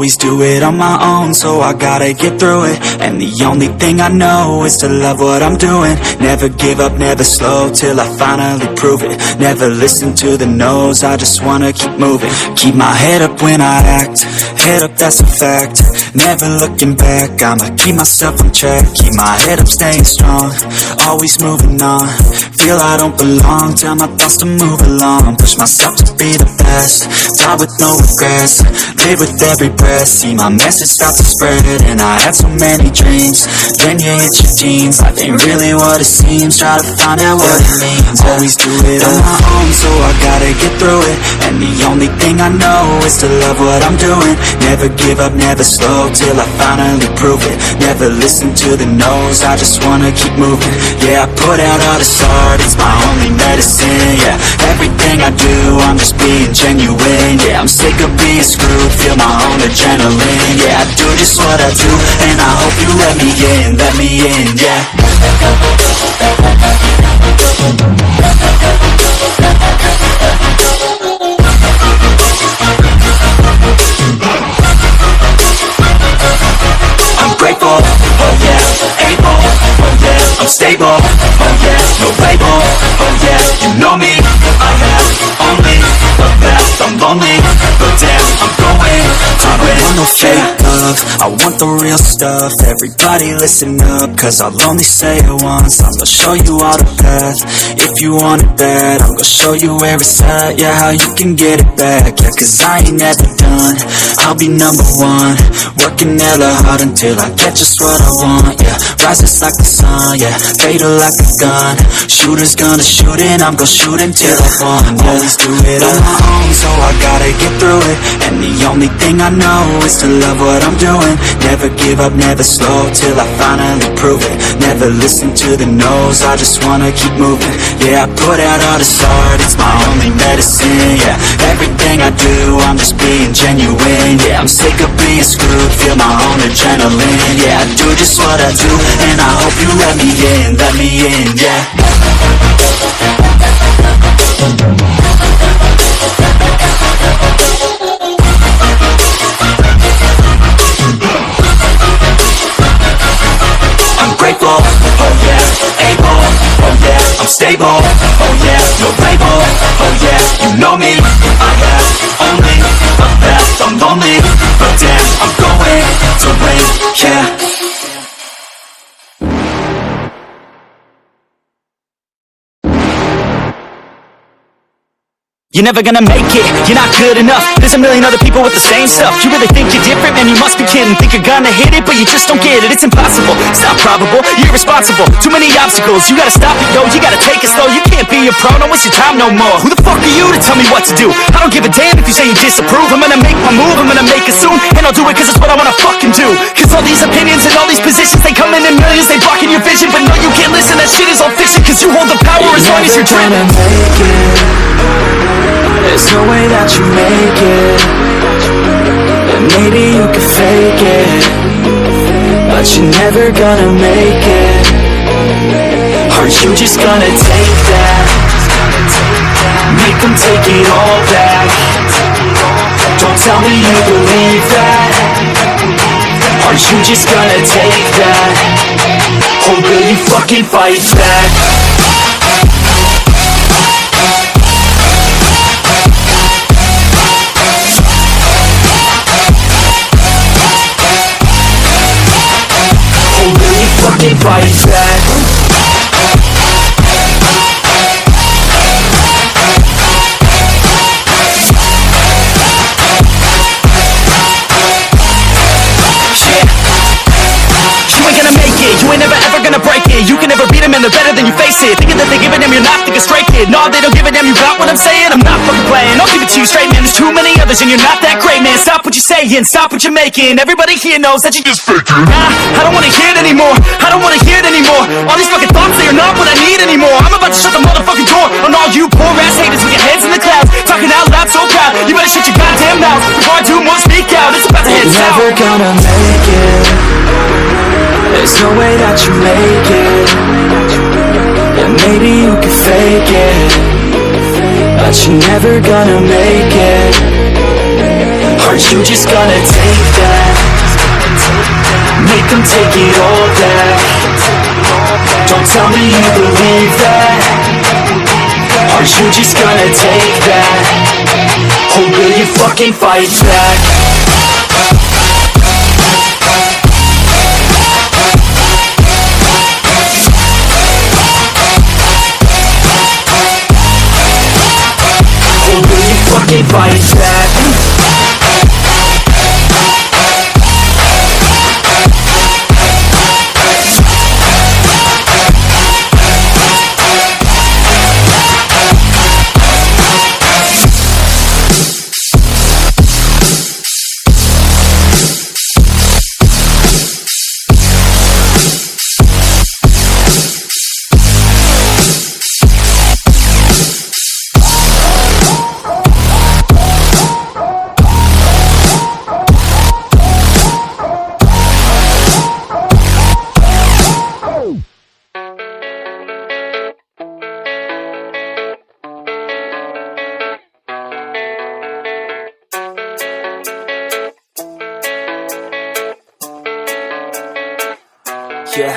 always do it on my own, so I gotta get through it. And the only thing I know is to love what I'm doing. Never give up, never slow, till I finally prove it. Never listen to the no's, I just wanna keep moving. Keep my head up when I act, head up, that's a fact. Never looking back, I'ma keep myself on track. Keep my head up, staying strong, always moving on. Feel I don't belong, tell my thoughts to move along. Push myself to be the best, die with no regrets. Live with every breath, see my message start to spread. And I had so many dreams, then you hit your teens. Life ain't really what it seems, try to find out what it means. Always do it on my own, so I gotta get through it. And the only thing I know is to love what I'm doing. Never give up, never slow, till I finally prove it. Never listen to the no's, I just wanna keep moving. Yeah, I put out all this art, it's my only medicine. Yeah, everything I do, I'm just being genuine. Yeah, I'm sick of being screwed, feel my own adrenaline. Yeah, I do just what I do, and I hope you let me in, yeah. I'm grateful, oh yeah, able, oh yeah, I'm stable, oh yeah, no label, oh yeah, you know me, I have only the best. I'm lonely, but damn, I'm going to win. I want no fake love, I want the real stuff. Everybody listen up, cause I'll only say it once. I'm gonna show you all the path, if you want it bad. I'm gonna show you where it's at, yeah, how you can get it back. Yeah, cause I ain't never done, I'll be number one. Working hella hard until I get just what I want, yeah. Rises like the sun, yeah, fatal like a gun. Shooter's gonna shoot and I'm gonna shoot until I want, yeah. Always do it on my own, so I gotta get through it. And the only thing I know is to love what I'm doing. Never give up, never slow, till I finally prove it. Never listen to the no's, I just wanna keep moving. Yeah, I put out all this art, it's my only medicine. Yeah, everything I do, I'm just being genuine. Yeah, I'm sick of being screwed, feel my own adrenaline. Yeah, I do just what I do, and I hope you let me in, yeah. I'm grateful, oh yeah, able, oh yeah, I'm stable, oh yeah, no label, oh yeah, you know me, I have only the best. I'm lonely, but damn, I'm going to win, yeah. You're never gonna make it, you're not good enough. There's a million other people with the same stuff. You really think you're different? Man, you must be kidding. Think you're gonna hit it, but you just don't get it. It's impossible, it's not probable, you're irresponsible. Too many obstacles, you gotta stop it, yo. You gotta take it slow, you can't be a pro. Don't waste your time no more. Who the fuck are you to tell me what to do? I don't give a damn if you say you disapprove. I'm gonna make my move, I'm gonna make it soon. And I'll do it cause it's what I wanna fucking do. Cause all these opinions and all these positions, they come in millions, they blocking your vision. But no, you can't listen, that shit is all fiction. Cause you hold the power as long as you're dreaming. There's no way that you make it. And maybe you can fake it, but you're never gonna make it. Are you just gonna take that? Make them take it all back. Don't tell me you believe that. Are you just gonna take that? Or will you fucking fight back? Fucking fight back. You ain't gonna make it, you ain't never ever gonna break it. You can never beat them and they're better than you face it. Thinking that they give a damn, you're not, think a straight kid. No, they don't give a damn, you got what I'm saying? I'm not fucking playing, I'll give it to you straight, man. There's too many others and you're not that great, man. Stop what you're saying, stop what you're making. Everybody here knows that you just faking. Nah, I don't wanna hear it anymore, I don't wanna hear it anymore. All these fucking thoughts, they are not what I need anymore. I'm about to shut the motherfucking door on all you poor ass haters with your heads in the clouds, talking out loud so proud. You better shut your goddamn mouth before I do more speak out. It's about to head south. You're never gonna make it. There's no way that you make it. And maybe you can fake it, but you're never gonna make it. Are you just gonna take that? Make them take it all back. Don't tell me you believe that. Are you just gonna take that? Or will you fucking fight back? Fucking fight back. Yeah,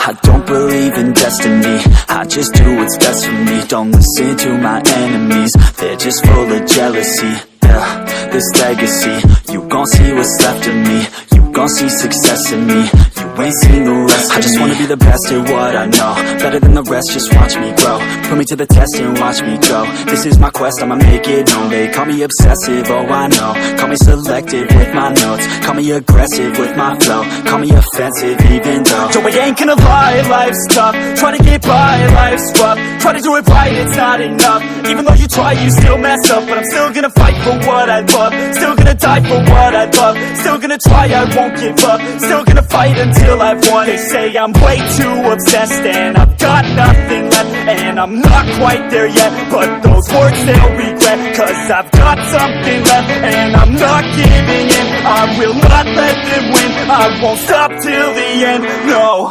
I don't believe in destiny, I just do what's best for me. Don't listen to my enemies, they're just full of jealousy. Yeah, this legacy, you gon' see what's left of me. You gon' see success in me, you ain't seen the rest of me. I just wanna be the best at what I know, better than the rest, just watch me grow. Put me to the test and watch me go. This is my quest, I'ma make it known. They call me obsessive, oh I know. Call me selective with my notes, call me aggressive with my flow. Call me offensive even though Joe, I ain't gonna lie, life's tough. Try to get by, life's rough. Try to do it right, it's not enough. Even though you try, you still mess up. But I'm still gonna fight for what I love. Still gonna die for what I love. Still gonna try, I won't give up. Still gonna fight until I've won. They say I'm way too obsessed and I've got nothing left, and I'm not quite there yet, but those words they'll regret. Cause I've got something left and I'm not giving in. I will not let them win, I won't stop till the end, no.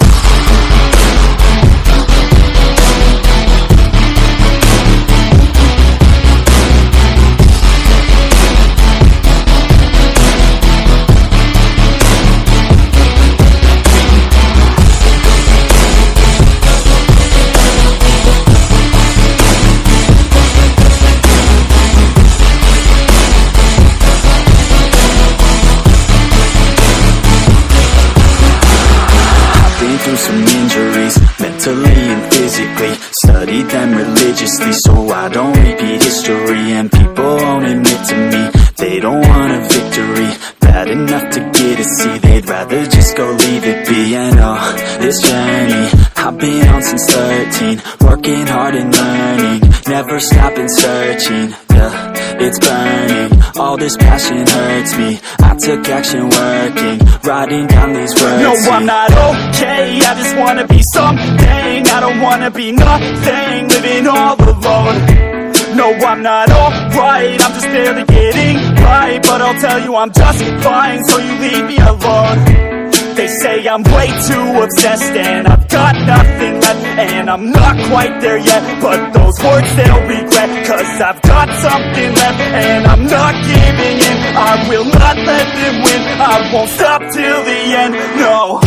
Some injuries, mentally and physically. Studied them religiously so I don't repeat history. And people won't admit to me they don't want a victory. Bad enough to get a C, they'd rather just go leave it be. And oh, this journey I've been on since 13, working hard and learning, never stopping searching. Yeah, it's burning, all this passion hurts me. I took action working, writing down these words. No, I'm not okay, I just wanna be something. I don't wanna be nothing, living all alone. No, I'm not alright, I'm just barely getting by. But I'll tell you I'm just fine, so you leave me alone. They say I'm way too obsessed and I've got nothing left, and I'm not quite there yet, but those words they'll regret. Cause I've got something left and I'm not giving in. I will not let them win, I won't stop till the end, no.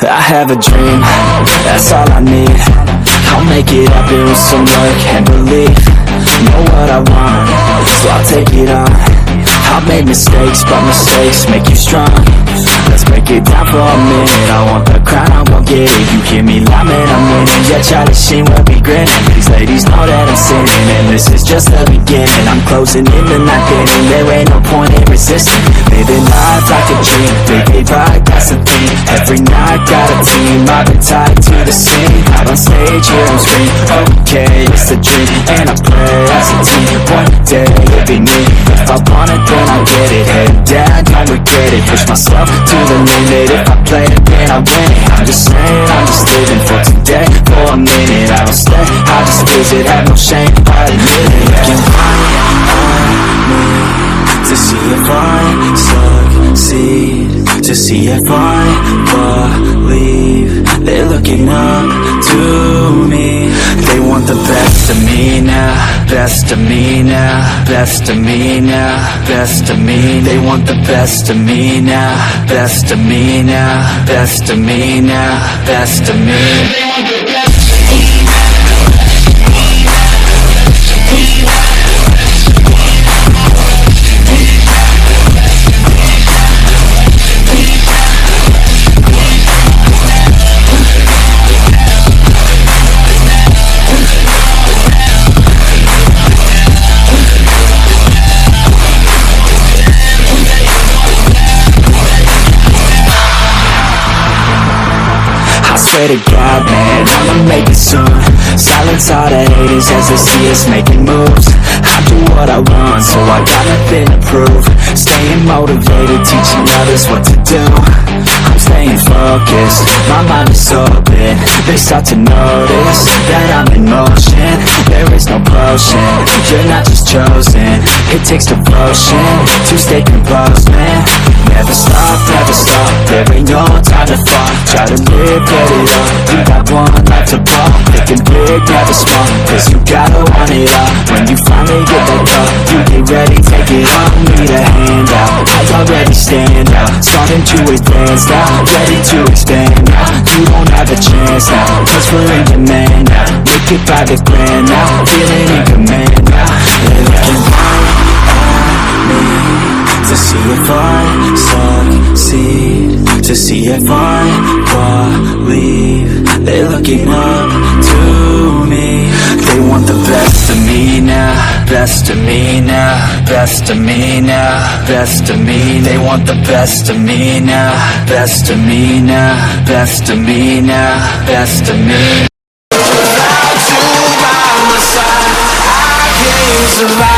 I have a dream, that's all I need. I'll make it happen with some work and belief. Know what I want, so I'll take it on. I've made mistakes, but mistakes make you strong. let's break it down for a minute. I want the crown, I won't get it. You hear me loud, man, I'm winning. Yeah, Charlie Sheen will be grinning. These ladies know that I'm sinning, and this is just the beginning. I'm closing in the night inning. There ain't no point in resisting. Living life like a dream. Big pride, that's the thing. Every night got a team. I've been tied to the scene. Out on stage, here I'm screaming. Okay, it's a dream, and I pray as a team. One day it'll be me. If I want it, then I'll get it. Head down, don't regret it. Push myself to the limit. If I play it, then I win it. I'm just saying, I'm just living for today. For a minute, I don't stay, I just visit. Have no shame, I admit it. Looking right at me to see if I succeed, to see if I believe. They're looking up to me. They want the best of me now, best of me now, best of me now, best of me. They want the best of me now, best of me now, best of me now, best of me. They want the best of me now. Swear to God, man, I'ma make it soon. Silence all the haters as they see us making moves. I do what I want, so I got nothing to prove. Staying motivated, teaching others what to do. I'm staying focused, my mind is open. They start to notice that I'm in motion. There is no potion, you're not just chosen. It takes devotion to stay composed, man. Never stop, there ain't no time to fall. Try to live, get it on. You got one life to ball. Thinking big, never small, cause you gotta want it all. When you finally get that call, you get ready, take it on. Need a hand out, I already stand out. Starting to advance now, ready to expand now. You don't have a chance now, cause we're in demand now. Make it by the grand now, feeling in command now. They're looking right at me to see if I succeed, to see if I believe. They're looking up to me. They want the best of me now, best of me now, best of me now, best of me. They want the best of me now, best of me now, best of me now, best of me. Without you by my side, I can't survive.